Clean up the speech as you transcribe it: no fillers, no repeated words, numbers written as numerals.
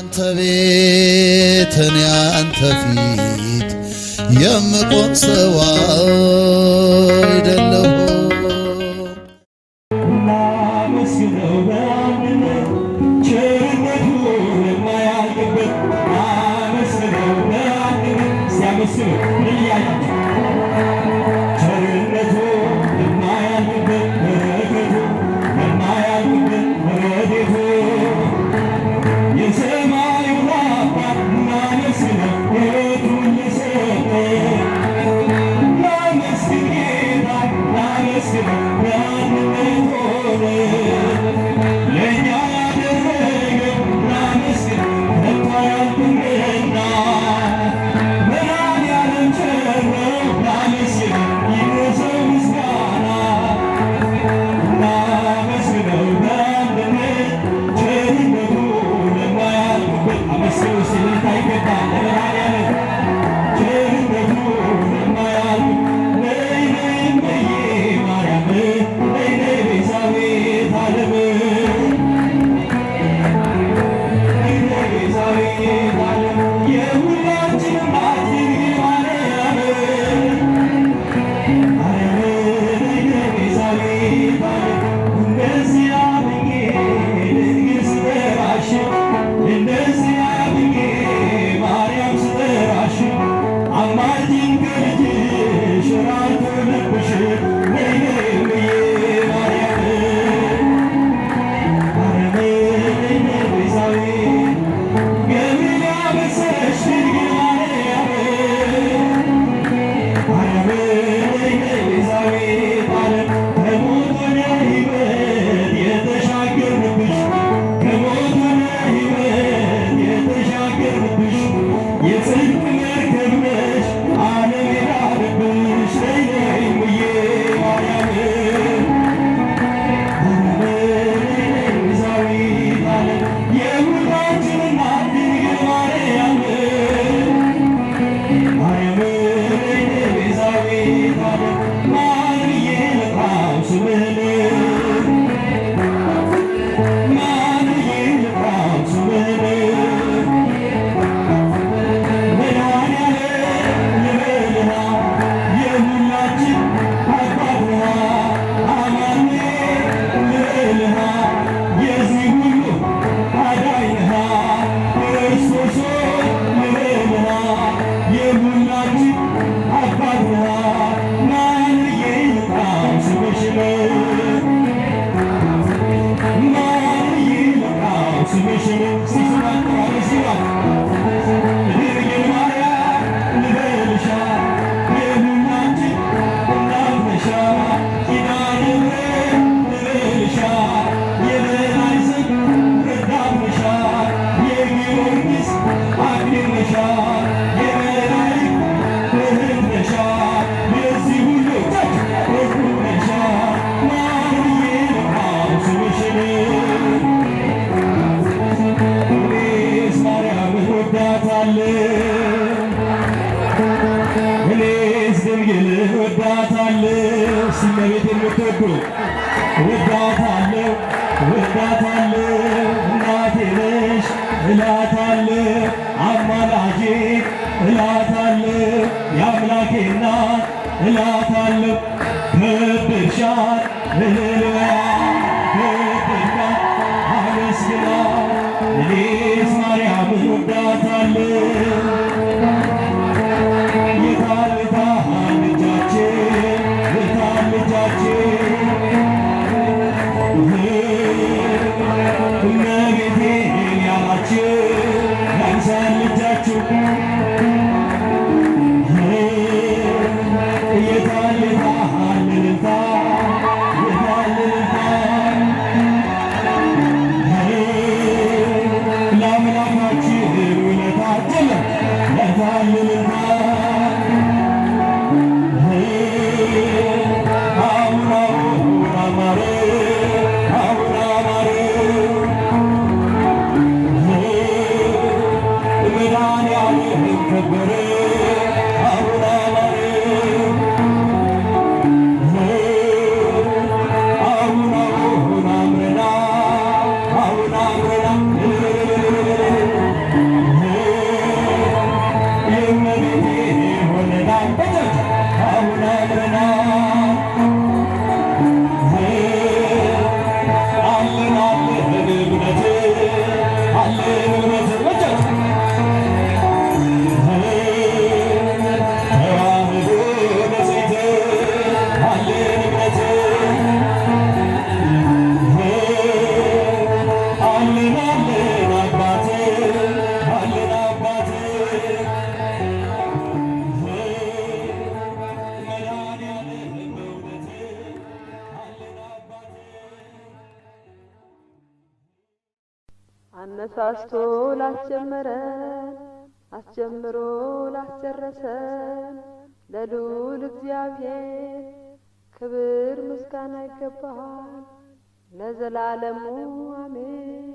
አንተ ቤት እኔ አንተ ፊት የምቆም ሰው አይደለሁ። ላመስግነው በአንድነት ቸርነቱ የማያልቅበት ላመስግነው በአንድነት ሲያመስግነው እያያቸው ቸርነቱ የማያልቅበት በረከቱ የማያልቅበት ረድኤቱ የሰማዩን አባት ላመስግነው ሕይወቱን ለሰጠን ላመስግን ጌታ ላመስግነው በአንድነት ሆነ ለእኛ ያደረገው ላመስግን ከቶ አያልቅምና መድኃኒዓለም ቸር ነው ላመስግነው ይድረሰው ምስጋና ላመስግነው በአንድነት ቸርነቱ ለማያልቅበት አመስግኑ ሲልታ ይገባል ለመድኃኒዓለም ቸርነቱ ለማያልቅ ነይ ነይ እምዬ ማርያም ነይ ነይ ቤዛዊተ ዓለም ነይ ነይ ቤዛዊተ ዓለም የሁላችን እናት ድንግል ማርያም ማርያም ነይ ነይ ቤዛዊተ ዓለም እንደዚህ አድርጌ ድንግል ስጠራሽ እንደዚህ አድርጌ ማርያም ስጠራሽ አማልጅኝ ከልጅሽ ራርቶ ልብሽ ነይ ነይ እምዬ ማርያም ማርያም ነይ ነይ ቤዛዊት ገብርኤል ያበሰረሽ ድንግል ማርያም ማርያም ነይ ነይ ቤዛዊተ ዓለም ከሞት ወደ ሕይወት የተሻገርንብሽ ከሞት ወደ ሕይወት የተሻገርንብሽ የጽድቅ መርከብ ነሽ ዓለም የዳነብሽ ነይ ነይ እምዬ ማርያም ማርያም ነይ ነይ ቤዛዊተ ዓለም የሁላችን እናት ድንግል ማርያም ማርያም ነይ ነይ ቤዛዊተ ዓለም ማን ብዬ ልጥራው ስምህን ማን ብዬ ልጥራው ስምህን መድኃኒዓለም ልበልሃ የሁላችን አባት ነሃ አማኑኤል ልበልሃ የዚህ ሁሉ አዳኝ ነሃ ክርስቶስ ሆይ ልበልሃ የሁላችን አባት ነሃ ማን ብዬ ልጥራው ስምሽን ማን ብዬ ልጥራው ስምሽን ሲስማጠዋል ሲሏል ድንግል ማርያም ልበልሻ የሁላችን እናት ነሻ ኪዳነ ምሕረት ልበልሻ የበላይ ዘብ ረዳት ነሻ የጊዮርጊስ አክሊል ነሻ የመላእክት እህት ነሻ የዚህ ሁሉ እርቁ ነሻ ማን ብዬ ልጥራው ስምሽን እኔስ ማርያምን ወዳታለሁ እኔስ ድንግልን ወዳታለሁ ሲመቤት የምትወዱ ወዳታለሁ ወዳታለሁ እናቴ ነሽ እላታለሁ አማላጄ እላታለሁ የአምላኬ እናት እላታለሁ ከበድሻት እልልበያ ከበድሻት አመስግና እኔስ ማርያምን ወዳታለሁ የታል የታል ልጃችን የታል ልጃችን እመቤቴ ያላችሁ ያንሳል ልጃችሁ የታል የታል እልልታ የታል እልልታ ለአምላካችን ውለታችን የታል እልልታ አሁን አሁን አማረ አሁን አማረ መድኃኒዓለም ከበረ አሁን አማረ አሁን አሁን አምረና አሁን አምረና አነሳስቶ ላስጀመረን አስጀምሮ ላስጨረሰን ለልዑል እግዚአብሔር ክብር ምስጋና ይገባል ለዘላለሙ አሜን።